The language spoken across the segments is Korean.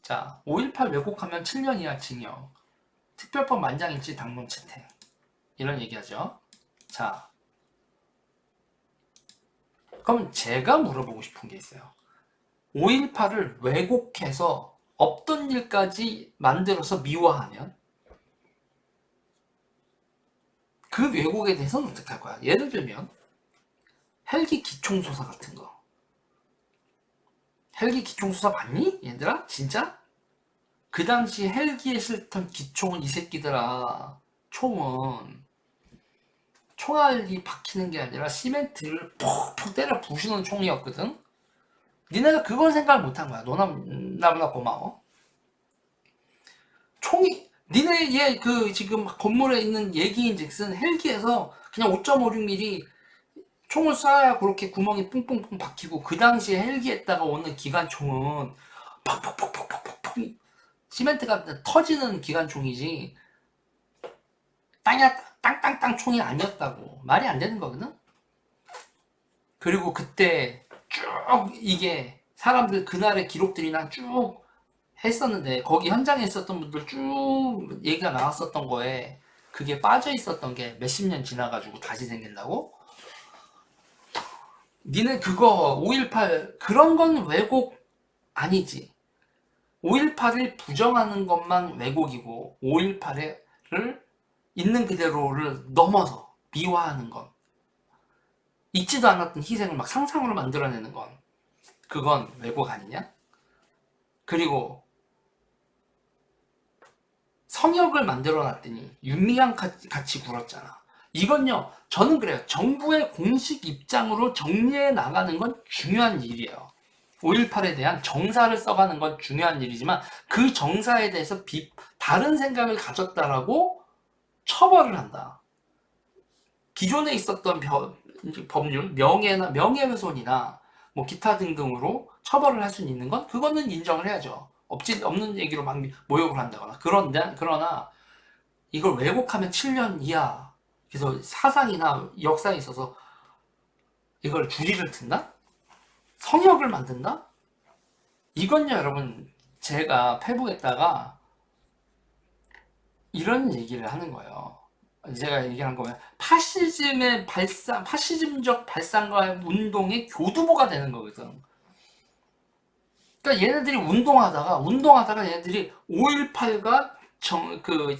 자, 5.18 왜곡하면 7년 이하 징역, 특별법 만장일치 당론 채택, 이런 얘기하죠. 자, 그럼 제가 물어보고 싶은 게 있어요. 5.18을 왜곡해서 없던 일까지 만들어서 미화하면 그 왜곡에 대해서는 어떻게 할 거야? 예를 들면 헬기 기총소사 같은 거. 헬기 기총소사 봤니? 얘들아? 진짜? 그 당시 헬기에 실던 기총은 이 새끼들아, 총은 총알이 박히는 게 아니라 시멘트를 퍽퍽 때려 부수는 총이었거든. 니네가 그걸 생각을 못한 거야. 나보다 고마워. 총이 니네 얘 그 지금 건물에 있는 얘기인즉슨 헬기에서 그냥 5.56mm 총을 쏴야 그렇게 구멍이 뿡뿡뿡 박히고, 그 당시에 헬기에다가 오는 기관총은 팍팍팍팍팍팍 시멘트가 터지는 기관총이지 땅땅땅 총이 아니었다고. 말이 안 되는 거거든. 그리고 그때 쭉 이게 사람들 그날의 기록들이나 쭉 했었는데, 거기 현장에 있었던 분들 쭉 얘기가 나왔었던 거에 그게 빠져 있었던 게 몇십 년 지나가지고 다시 생긴다고? 니네 그거 5.18 그런 건 왜곡 아니지. 5.18을 부정하는 것만 왜곡이고, 5.18을 있는 그대로를 넘어서 미화하는 건, 있지도 않았던 희생을 막 상상으로 만들어내는 건, 그건 왜곡 아니냐? 그리고 성역을 만들어 놨더니 윤미향 같이 굴었잖아. 이건요, 저는 그래요. 정부의 공식 입장으로 정리해 나가는 건 중요한 일이에요. 5.18에 대한 정사를 써가는 건 중요한 일이지만, 그 정사에 대해서 다른 생각을 가졌다라고 처벌을 한다. 기존에 있었던 법률, 명예훼손이나 뭐 기타 등등으로 처벌을 할 수 있는 건, 그거는 인정을 해야죠. 없는 얘기로 막 모욕을 한다거나. 그러나 이걸 왜곡하면 7년 이하, 그래서 사상이나 역사에 있어서 이걸 주리를 튼다? 성역을 만든다? 이건요, 여러분, 제가 페북에다가 이런 얘기를 하는 거예요. 제가 얘기한 거면 파시즘의 파시즘적 발상과 운동의 교두보가 되는 거거든. 그러니까 얘네들이 운동하다가 얘네들이 5.18과 그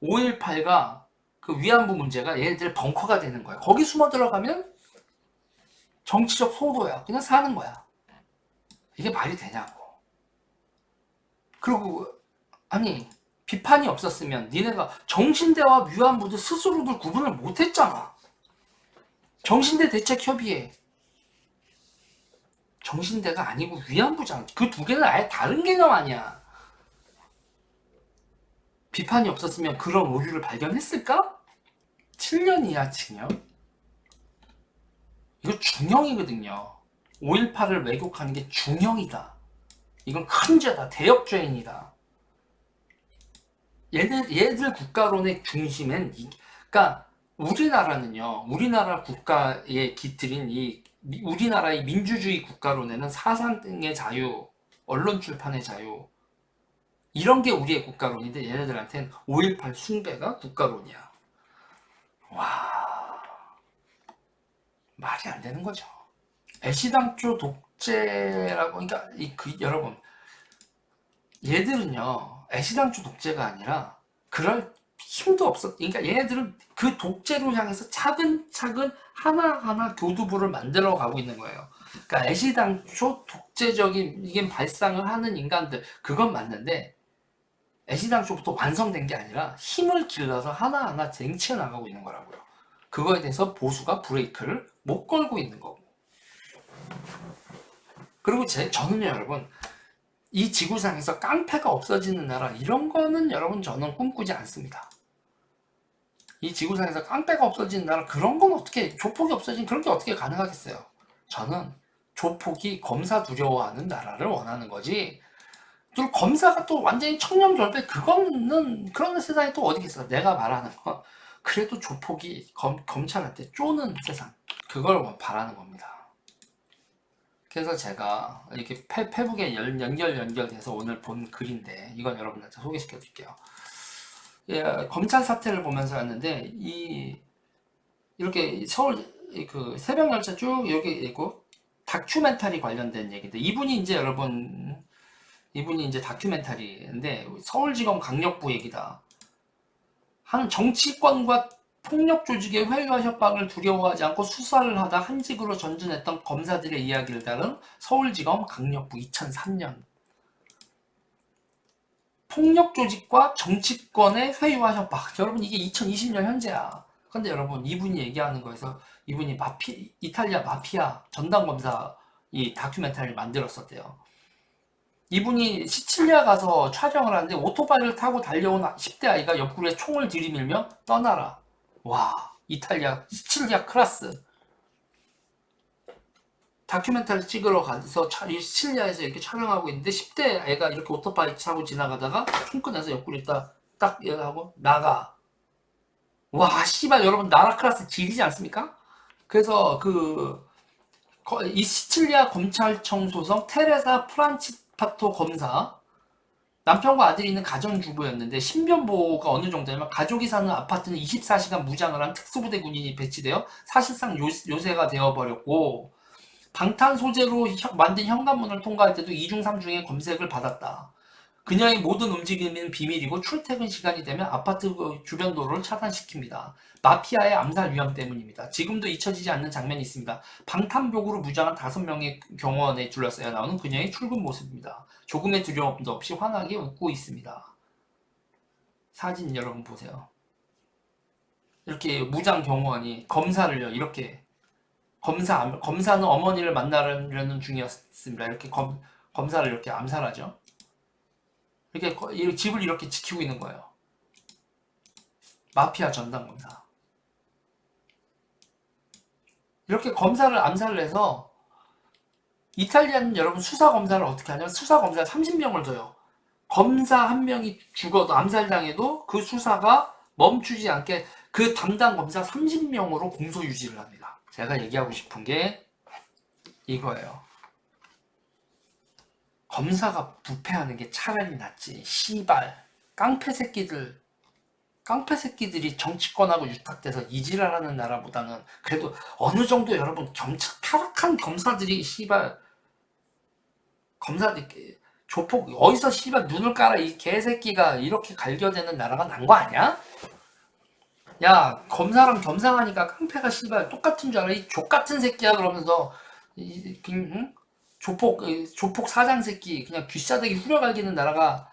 5.18과 그 위안부 문제가 얘네들의 벙커가 되는 거야. 거기 숨어 들어가면 정치적 소도야. 그냥 사는 거야. 이게 말이 되냐고. 그리고 아니, 비판이 없었으면 니네가 정신대와 위안부도 스스로들 구분을 못했잖아. 정신대 대책협의회, 정신대가 아니고 위안부잖아. 그 두 개는 아예 다른 개념 아니야. 비판이 없었으면 그런 오류를 발견했을까? 7년 이하 징역? 이거 중형이거든요. 5.18을 왜곡하는 게 중형이다. 이건 큰 죄다. 대역죄인이다. 얘들 국가론의 중심엔, 그러니까 우리나라는요, 우리나라 국가에 깃들인 우리나라의 민주주의 국가론에는 사상 등의 자유, 언론 출판의 자유, 이런 게 우리의 국가론인데, 얘네들한테는 5.18 숭배가 국가론이야. 와, 말이 안 되는 거죠. 애시당초 독재라고, 그러니까 여러분, 얘들은요, 애시당초 독재가 아니라 그럴 힘도 없었. 그러니까 얘네들은 그 독재로 향해서 차근차근 하나하나 교두보를 만들어 가고 있는 거예요. 그러니까 애시당초 독재적인 이게 발상을 하는 인간들, 그건 맞는데, 애시당초부터 완성된 게 아니라 힘을 길러서 하나하나 쟁취해 나가고 있는 거라고요. 그거에 대해서 보수가 브레이크를 못 걸고 있는 거고. 그리고 저는요, 여러분, 이 지구상에서 깡패가 없어지는 나라, 이런 거는 여러분, 저는 꿈꾸지 않습니다. 이 지구상에서 깡패가 없어지는 나라, 그런 건 어떻게, 조폭이 없어지는 그런 게 어떻게 가능하겠어요? 저는 조폭이 검사 두려워하는 나라를 원하는 거지, 또 검사가 또 완전히 청렴절배, 그거는 그런 세상이 또 어디 있어. 내가 말하는 건 그래도 조폭이 검찰한테 쪼는 세상, 그걸 바라는 겁니다. 그래서 제가 이렇게 페북에 연결돼서 오늘 본 글인데 이건 여러분한테 소개시켜 드릴게요. 예, 검찰 사태를 보면서 했는데 이렇게 서울 그 새벽 열차 쭉 이렇게 있고 다큐멘터리 관련된 얘기인데 이분이 이제 다큐멘터리인데 서울지검 강력부 얘기다. 한 정치권과 폭력 조직의 회유와 협박을 두려워하지 않고 수사를 하다 한직으로 전진했던 검사들의 이야기를 다룬 서울지검 강력부 2003년. 폭력 조직과 정치권의 회유와 협박. 여러분 이게 2020년 현재야. 근데 여러분 이분이 얘기하는 거에서 이분이 이탈리아 마피아 전담검사 이 다큐멘터리를 만들었었대요. 이분이 시칠리아 가서 촬영을 하는데 오토바이를 타고 달려온 10대 아이가 옆구리에 총을 들이밀며 떠나라. 와, 이탈리아 시칠리아 클라스. 다큐멘터리 찍으러 가서 시칠리아에서 이렇게 촬영하고 있는데 10대 애가 이렇게 오토바이 타고 지나가다가 총 꺼내서 옆구리 딱 하고 나가. 와, 씨발 여러분 나라 클라스 지리지 않습니까? 그래서 이 시칠리아 검찰청 소속 테레사 프란치파토 검사 남편과 아들이 있는 가정주부였는데 신변보호가 어느 정도냐면 가족이 사는 아파트는 24시간 무장을 한 특수부대 군인이 배치되어 사실상 요새가 되어버렸고 방탄 소재로 만든 현관문을 통과할 때도 2중 3중의 검색을 받았다. 그녀의 모든 움직임은 비밀이고 출퇴근 시간이 되면 아파트 주변 도로를 차단시킵니다. 마피아의 암살 위험 때문입니다. 지금도 잊혀지지 않는 장면이 있습니다. 방탄복으로 무장한 5명의 경호원에 둘러싸여 나오는 그녀의 출근 모습입니다. 조금의 두려움도 없이 환하게 웃고 있습니다. 사진 여러분 보세요. 이렇게 무장 경호원이 검사를요, 이렇게 검사는 어머니를 만나려는 중이었습니다. 이렇게 검사를 이렇게 암살하죠. 이렇게 집을 이렇게 지키고 있는 거예요. 마피아 전담 검사. 이렇게 검사를 암살을 해서 이탈리아는 여러분 수사 검사를 어떻게 하냐면 수사 검사 30명을 둬요. 검사 한 명이 죽어도 암살당해도 그 수사가 멈추지 않게 그 담당 검사 30명으로 공소 유지를 합니다. 제가 얘기하고 싶은 게 이거예요. 검사가 부패하는 게 차라리 낫지. 씨발 깡패 새끼들이 정치권하고 유탁돼서 이지랄하는 나라보다는 그래도 어느 정도 여러분 타락한 검사들이 씨발 검사들 조폭 어디서 씨발 눈을 깔아 이 개새끼가 이렇게 갈겨대는 나라가 난 거 아니야? 야 검사랑 겸상하니까 깡패가 씨발 똑같은 줄 알아? 이 족같은 새끼야 그러면서 응? 조폭 사장 새끼 그냥 귀싸대기 후려갈기는 나라가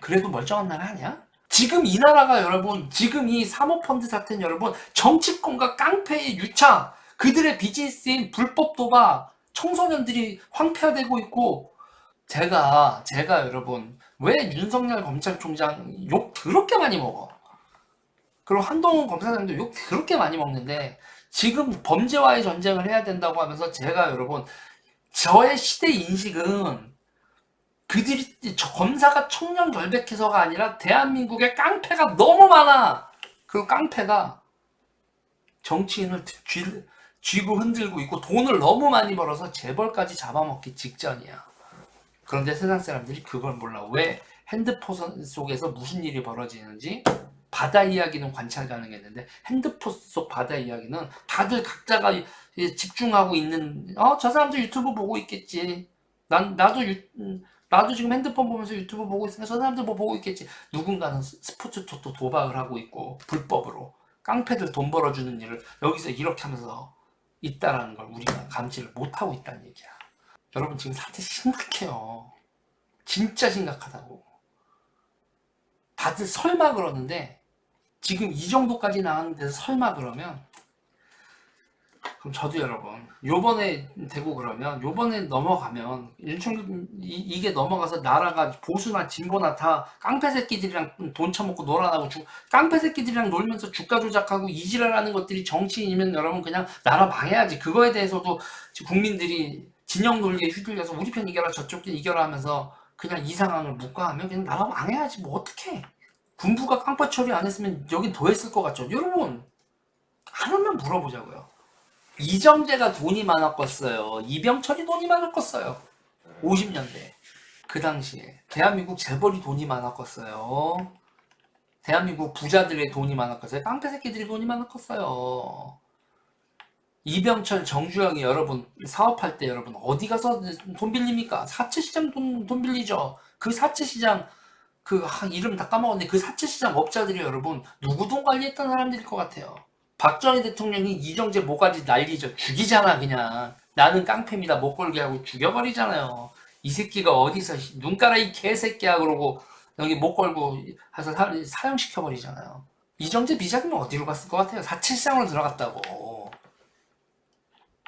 그래도 멀쩡한 나라 아니야? 지금 이 나라가 여러분 지금 이 사모펀드 사태는 여러분 정치권과 깡패의 유착 그들의 비즈니스인 불법 도박 청소년들이 황폐화되고 있고 제가 여러분 왜 윤석열 검찰총장 욕 더럽게 많이 먹어 그리고 한동훈 검사장도 욕 더럽게 많이 먹는데 지금 범죄와의 전쟁을 해야 된다고 하면서 제가 여러분 저의 시대 인식은 검사가 청렴결백해서가 아니라 대한민국에 깡패가 너무 많아. 그 깡패가 정치인을 쥐고 흔들고 있고 돈을 너무 많이 벌어서 재벌까지 잡아먹기 직전이야. 그런데 세상 사람들이 그걸 몰라. 왜 핸드폰 속에서 무슨 일이 벌어지는지 바다 이야기는 관찰 가능했는데 핸드폰 속 바다 이야기는 다들 각자가 집중하고 있는 저 사람도 유튜브 보고 있겠지. 나도 지금 핸드폰 보면서 유튜브 보고 있으니까 저 사람들 뭐 보고 있겠지. 누군가는 스포츠 토토 도박을 하고 있고 불법으로 깡패들 돈 벌어주는 일을 여기서 이렇게 하면서 있다라는 걸 우리가 감지를 못하고 있다는 얘기야. 여러분 지금 사태 심각해요. 진짜 심각하다고. 다들 설마 그러는데 지금 이 정도까지 나왔는데서 설마 그러면 그럼 저도 여러분 요번에 되고 그러면 요번에 넘어가면 이게 넘어가서 나라가 보수나 진보나 다 깡패 새끼들이랑 돈 처먹고 놀아나고 깡패 새끼들이랑 놀면서 주가 조작하고 이지랄하는 것들이 정치인이면 여러분 그냥 나라 망해야지. 그거에 대해서도 국민들이 진영 논리에 휘둘려서 우리 편 이겨라 저쪽 편 이겨라 하면서 그냥 이 상황을 묵과하면 그냥 나라 망해야지. 뭐 어떡해. 군부가 깡패 처리 안 했으면 여긴 더 했을 것 같죠. 여러분 하나만 물어보자고요. 이정재가 돈이 많았겠어요. 이병철이 돈이 많았겠어요. 50년대. 그 당시에. 대한민국 재벌이 돈이 많았겠어요. 대한민국 부자들의 돈이 많았겠어요. 깡패 새끼들이 돈이 많았겠어요. 이병철, 정주영이 여러분 사업할 때 여러분 어디 가서 돈 빌립니까? 사채시장 돈 빌리죠. 그 사채시장 이름 다 까먹었는데 그 사채시장 업자들이 여러분 누구 돈 관리했던 사람들일 것 같아요. 박정희 대통령이 이정재 모가지 난리죠. 죽이잖아 그냥. 나는 깡패입니다. 못 걸게 하고 죽여버리잖아요. 이 새끼가 어디서 눈 깔아 이 개새끼야 그러고 여기 못 걸고 해서 사형시켜버리잖아요. 이정재 비자금은 어디로 갔을 것 같아요? 사채시장으로 들어갔다고.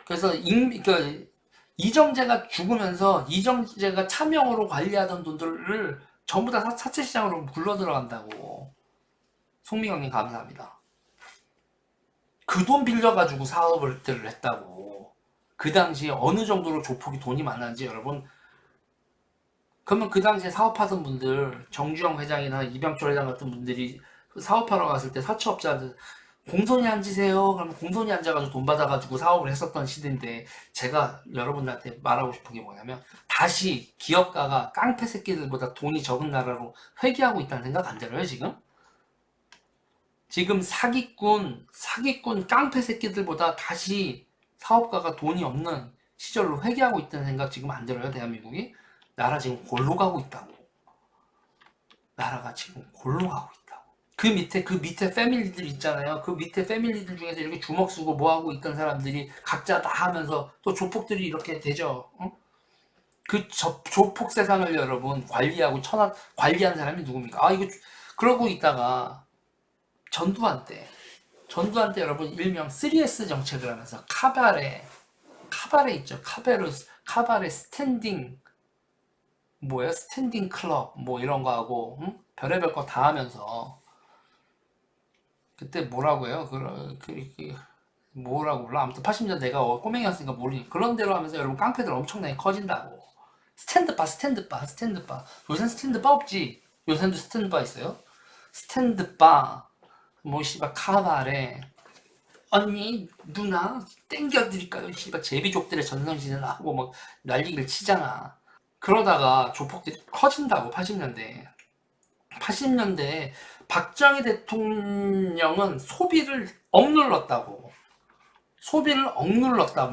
그래서 이정재가 죽으면서 이정재가 차명으로 관리하던 돈들을 전부 다 사채시장으로 굴러 들어간다고. 송미경님 감사합니다. 그 돈 빌려가지고 사업을 했다고. 그 당시에 어느 정도로 조폭이 돈이 많았는지 여러분. 그러면 그 당시에 사업하던 분들, 정주영 회장이나 이병철 회장 같은 분들이 사업하러 갔을 때 사채업자들 공손히 앉으세요. 그러면 공손히 앉아가지고 돈 받아가지고 사업을 했었던 시대인데 제가 여러분들한테 말하고 싶은 게 뭐냐면 다시 기업가가 깡패 새끼들보다 돈이 적은 나라로 회귀하고 있다는 생각 안 들어요 지금? 지금 사기꾼 깡패 새끼들보다 다시 사업가가 돈이 없는 시절로 회귀하고 있다는 생각 지금 안 들어요 대한민국이? 나라 지금 골로 가고 있다고. 나라가 지금 골로 가고 있다고. 그 밑에 패밀리들 있잖아요. 그 밑에 패밀리들 중에서 이렇게 주먹 쓰고 뭐 하고 있던 사람들이 각자 다 하면서 또 조폭들이 이렇게 되죠. 응? 그 조폭 세상을 여러분 관리한 사람이 누굽니까? 이거 그러고 있다가 전두환 때 여러분 일명 3S 정책을 하면서 카바레 있죠. 카바레 스탠딩 클럽 뭐 이런 거 하고 응? 별의별 거 다 하면서 그때 뭐라고 해요? 뭐라고 불러? 아무튼 80년 내가 꼬맹이였으니까 모르니 그런 대로 하면서 여러분 깡패들 엄청나게 커진다고. 스탠드바. 요새는 스탠드바 없지. 요새도 스탠드바 있어요? 스탠드바 뭐 씨발 카바레 언니 누나 땡겨드릴까요? 씨발 제비족들의 전성시대나 하고 막 난리를 치잖아. 그러다가 조폭들이 커진다고 80년대 박정희 대통령은 소비를 억눌렀단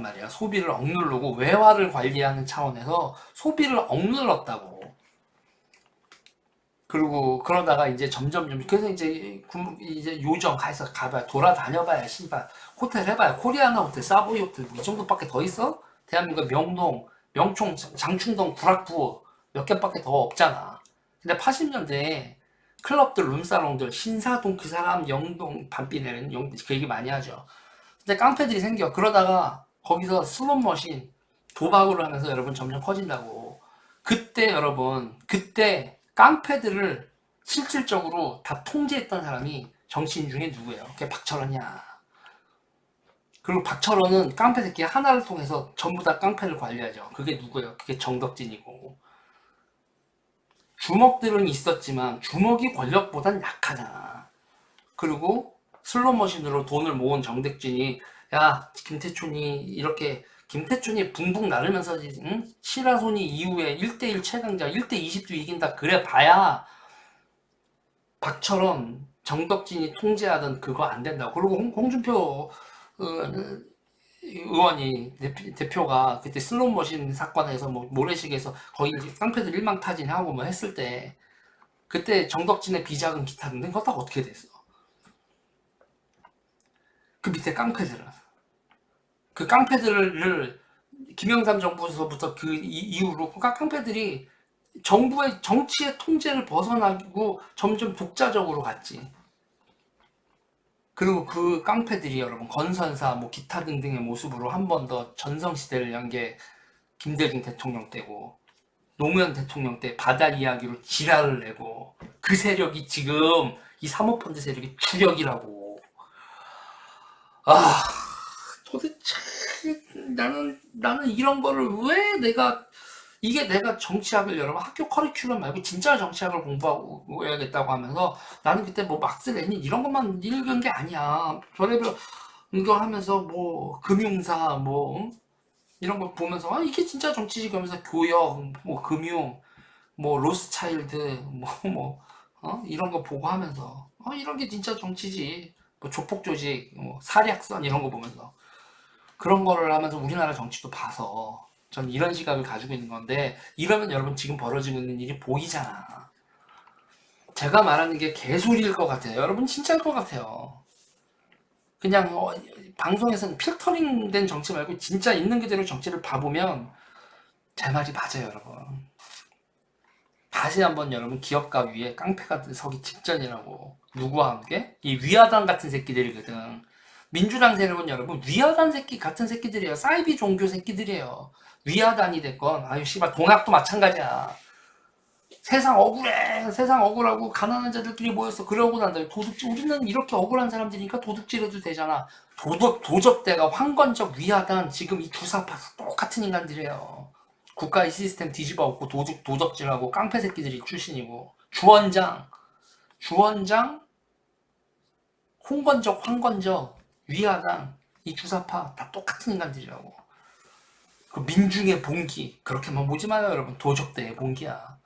말이야. 소비를 억누르고 외화를 관리하는 차원에서 소비를 억눌렀다고. 그리고 그러다가 이제 점점 그래서 이제 요정 가봐야 돌아다녀봐야 씨발 호텔 해봐야 코리아나 호텔, 사보이 호텔 이 정도밖에 더 있어? 대한민국 명동, 명총, 장충동, 구락부 몇 개밖에 더 없잖아. 근데 80년대에 클럽들, 룸사롱들, 신사동 그 사람 영동 밤비내는 그 얘기 많이 하죠. 근데 깡패들이 생겨. 그러다가 거기서 슬롯머신 도박으로 하면서 여러분 점점 커진다고. 그때 깡패들을 실질적으로 다 통제했던 사람이 정치인 중에 누구예요? 그게 박철원이야. 그리고 박철원은 깡패 새끼 하나를 통해서 전부 다 깡패를 관리하죠. 그게 누구예요? 그게 정덕진이고. 주먹들은 있었지만 주먹이 권력보단 약하잖아. 그리고 슬롯머신으로 돈을 모은 정덕진이 야 김태촌이 붕붕 나르면서 응? 시라소니 이후에 1대1 최강자 1대20도 이긴다 그래 봐야 박철원 정덕진이 통제하던 그거 안 된다고. 그리고 홍준표 의원이 대표가 그때 슬롯머신 사건에서 뭐 모래시계에서 거기 깡패들 일망타진하고 뭐 했을 때 그때 정덕진의 비자금 기타 등등 그거 다 어떻게 됐어? 그 밑에 그 깡패들을 김영삼 정부에서부터 그 이후로 깡패들이 정치의 통제를 벗어나고 점점 독자적으로 갔지. 그리고 그 깡패들이 여러분 건선사 뭐 기타 등등의 모습으로 한 번 더 전성시대를 연 게 김대중 대통령 때고 노무현 대통령 때 바다 이야기로 지랄을 내고 그 세력이 지금 이 사모펀드 세력이 주력이라고. 도대체 나는 이런 거를 왜 내가 정치학을 여러분 학교 커리큘럼 말고 진짜 정치학을 공부하고 해야겠다고 하면서 나는 그때 뭐 막스 레닌 이런 것만 읽은 게 아니야. 별의별 이거 하면서 뭐 금융사 뭐 이런 거 보면서 아 이게 진짜 정치지 그러면서 교역 뭐 금융 뭐 로스차일드 이런 거 보고 하면서 이런 게 진짜 정치지 뭐 조폭 조직 뭐 사략선 이런 거 보면서 그런 거를 하면서 우리나라 정치도 봐서 전 이런 시각을 가지고 있는 건데 이러면 여러분 지금 벌어지고 있는 일이 보이잖아. 제가 말하는 게 개소리일 것 같아요. 여러분 진짜일 것 같아요. 그냥 방송에서는 필터링 된 정치 말고 진짜 있는 그대로 정치를 봐보면 제 말이 맞아요, 여러분. 다시 한번 여러분 기업가 위에 깡패가 서기 직전이라고. 누구와 함께? 이 위화단 같은 새끼들이거든. 민주당 세력은 여러분 위화단 새끼 같은 새끼들이에요. 사이비 종교 새끼들이에요. 위화단이 됐건 아유 씨발 동학도 마찬가지야. 세상 억울해. 세상 억울하고 가난한 자들끼리 모여서 그러고 난다. 도둑질 우리는 이렇게 억울한 사람들이니까 도둑질해도 되잖아. 도적대가 황건적 위화단 지금 이 두 사파 똑같은 인간들이에요. 국가의 시스템 뒤집어 엎고 도적질하고 깡패 새끼들이 출신이고 주원장 홍건적 황건적 위화단 이 주사파 다 똑같은 인간들이라고. 그 민중의 봉기 그렇게만 보지 마요 여러분. 도적대의 봉기야.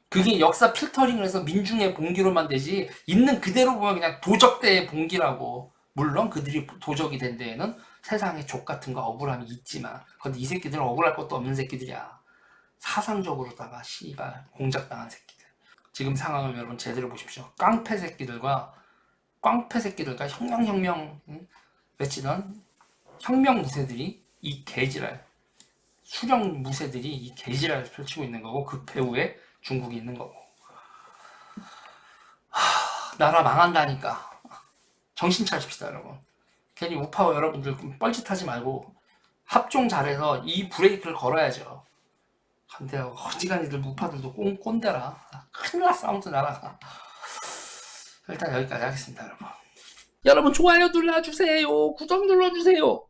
그게 역사 필터링을 해서 민중의 봉기로만 되지 있는 그대로 보면 그냥 도적대의 봉기라고. 물론 그들이 도적이 된 데에는 세상에 족 같은 거 억울함이 있지만 근데 이 새끼들은 억울할 것도 없는 새끼들이야. 사상적으로다가 씨발 공작당한 새끼들. 지금 상황을 여러분 제대로 보십시오. 깡패 새끼들과 혁명 외치던 혁명 무새들이 이 개지랄 수령 무새들이 이 개지랄을 펼치고 있는 거고 그 배후에 중국이 있는 거고. 나라 망한다니까. 정신 차립시다 여러분. 괜히 우파워 여러분들 뻘짓하지 말고 합종 잘해서 이 브레이크를 걸어야죠. 근데 어지간히들 우파들도 꼰대라. 큰일 났어 아무튼 나라가. 일단 여기까지 하겠습니다 여러분. 여러분 좋아요 눌러주세요. 구독 눌러주세요.